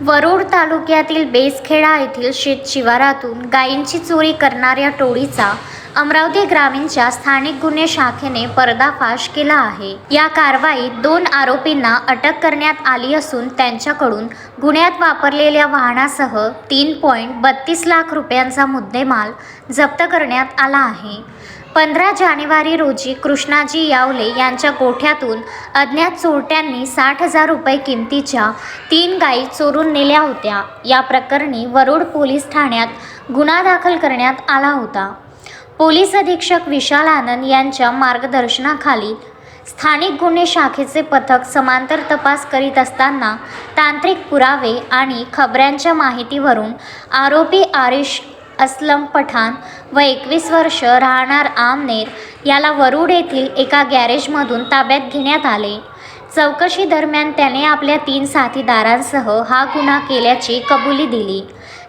वरुड तालुक्यातील बेसखेडा येथील शेत शिवारातून गायींची चोरी करणाऱ्या टोळीचा अमरावती ग्रामीणच्या स्थानिक गुन्हे शाखेने पर्दाफाश केला आहे। या कारवाईत 2 आरोपींना अटक करण्यात आली असून त्यांच्याकडून गुन्ह्यात वापरलेल्या वाहनासह 3.32 लाख रुपयांचा मुद्देमाल जप्त करण्यात आला आहे। 15 जानेवारी रोजी कृष्णाजी यावले यांच्या गोठ्यातून अज्ञात चोरट्यांनी 60,000 रुपये किमतीच्या 3 गायी चोरून नेल्या होत्या। या प्रकरणी वरुड पोलीस ठाण्यात गुन्हा दाखल करण्यात आला होता। पोलीस अधीक्षक विशाल आनंद यांच्या मार्गदर्शनाखाली स्थानिक गुन्हे शाखेचे पथक समांतर तपास करीत असताना तांत्रिक पुरावे आणि खबऱ्यांच्या माहितीवरून आरोपी आरिश असलम पठाण व 21 वर्ष राहणार आमनेर याला वरुड येथील एका गॅरेजमधून ताब्यात घेण्यात आले। चौकशी दरम्यान त्याने आपल्या 3 साथीदारांसह हा गुन्हा केल्याची कबुली दिली।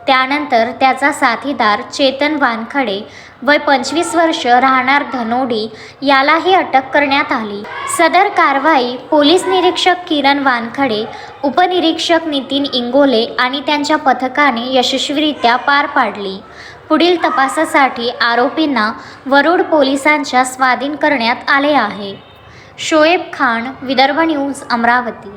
त्यानंतर त्याचा साथीदार चेतन वानखडे वय 25 वर्ष राहणार धनोडी यालाही अटक करण्यात आली। सदर कारवाई पोलीस निरीक्षक किरण वानखडे, उपनिरीक्षक नितीन इंगोले आणि त्यांच्या पथकाने यशस्वीरित्या पार पाडली। पुढील तपासासाठी आरोपींना वरुड पोलिसांच्या स्वाधीन करण्यात आले आहे। शोएब खान, विदर्भ न्यूज, अमरावती।